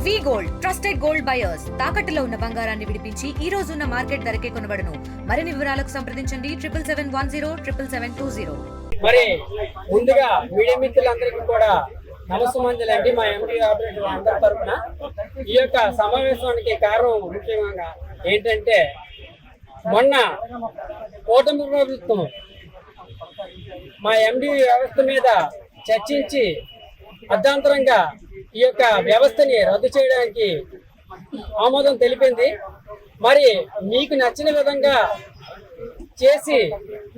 వి gold trusted gold buyers తాకట్టులో ఉన్న బంగారాన్ని విడిపించి ఈ రోజు ఉన్న మార్కెట్ ధరకే కొనబడును. మరిన్ని వివరాలకు సంప్రదించండి 7771077720. మరి ముందుగా మీడియా మిత్రులందరికీ కూడా నమస్కారం అండి. మా ఎండి ఆపరేటర్ అందరి తరఫున ఈ యొక్క సమావేశానికి కారణం ముఖ్యంగా ఏంటంటే, మొన్న కూటమి ప్రభుత్వం మా ఎండి వ్యవస్థ మీద చర్చించి అర్ధాంతరంగా ఈ యొక్క వ్యవస్థని రద్దు చేయడానికి ఆమోదం తెలిపింది. మరి మీకు నచ్చిన విధంగా చేసి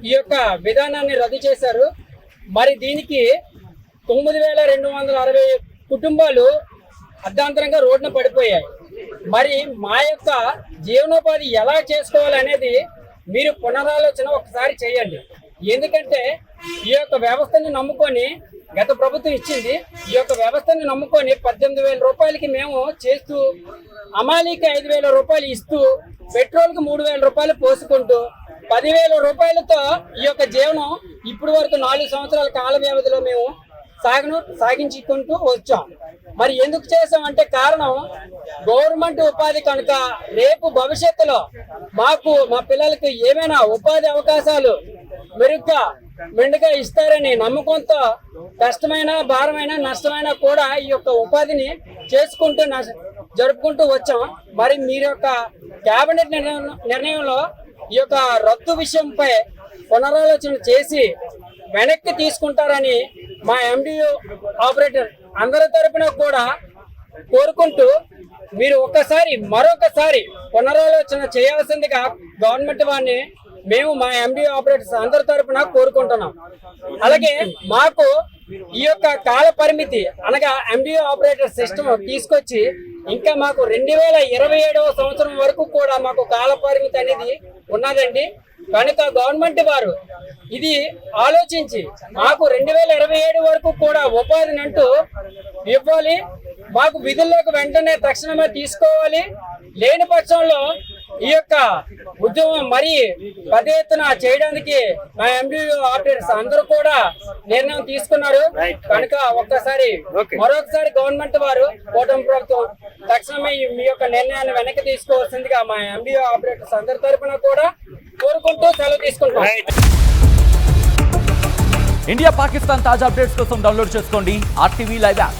ఈ యొక్క విధానాన్ని రద్దు చేశారు. మరి దీనికి 9260 కుటుంబాలు అర్ధాంతరంగా రోడ్డున పడిపోయాయి. మరి మా యొక్క జీవనోపాధి ఎలా చేసుకోవాలనేది మీరు పునరాలోచన ఒకసారి చేయండి. ఎందుకంటే ఈ యొక్క వ్యవస్థని నమ్ముకొని గత ప్రభుత్వం ఇచ్చింది. ఈ యొక్క వ్యవస్థని నమ్ముకొని 18,000 రూపాయలకి మేము చేస్తూ, అమాలీకి 5,000 రూపాయలు ఇస్తూ, పెట్రోల్కి 3,000 రూపాయలు పోసుకుంటూ 10,000 రూపాయలతో ఈ యొక్క జీవనం ఇప్పటి వరకు 4 సంవత్సరాల కాల వ్యవధిలో మేము సాగించుకుంటూ వచ్చాం. మరి ఎందుకు చేసామంటే కారణం, గవర్నమెంట్ ఉపాధి కనుక రేపు భవిష్యత్తులో మాకు మా పిల్లలకి ఏమైనా ఉపాధి అవకాశాలు మెరుగ్గా మెండుగా ఇస్తారని నమ్మకంతో కష్టమైన, భారమైన, నష్టమైన కూడా ఈ యొక్క ఉపాధిని చేసుకుంటూ జరుపుకుంటూ వచ్చాం. మరి మీరు యొక్క కేబినెట్ నిర్ణయంలో ఈ యొక్క రద్దు విషయంపై పునరాలోచన చేసి వెనక్కి తీసుకుంటారని మా ఎండియు ఆపరేటర్ అందరి తరపున కూడా కోరుకుంటూ, మీరు మరొకసారి పునరాలోచన చేయాల్సిందిగా గవర్నమెంట్ వారిని మేము మా ఎండియు ఆపరేటర్స్ అందరి తరపున కోరుకుంటున్నాం. అలాగే మాకు ఈ యొక్క కాల పరిమితి అనగా ఎండియు ఆపరేటర్ సిస్టమ్ తీసుకొచ్చి ఇంకా మాకు 2027వ సంవత్సరం వరకు కూడా మాకు కాల పరిమితి అనేది ఉన్నదండి. కనుక గవర్నమెంట్ వారు ఇది ఆలోచించి మాకు 2027 వరకు కూడా ఉపాధిని అంటూ ఇవ్వాలి. మాకు విధుల్లోకి వెంటనే తక్షణమే తీసుకోవాలి. లేని పక్షంలో ఈ యొక్క ఉద్యమం మరీ పెద్ద ఎత్తున చేయడానికి మా ఎండియు ఆపరేటర్స్ అందరూ కూడా నిర్ణయం తీసుకున్నారు. కనుక మరొకసారి గవర్నమెంట్ వారు, కూటమి ప్రభుత్వం తక్షణమే మీ యొక్క నిర్ణయాన్ని వెనక్కి తీసుకోవాల్సిందిగా మా ఎండియు ఆపరేటర్స్ అందరి తరఫున కూడా కోరుకుంటూ సెలవు తీసుకుంటాం. ఇండియా పాకిస్తాన్ తాజా అప్డేట్స్ కోసం డౌన్లోడ్ చేసుకోండి RTV లైవ్ యాప్.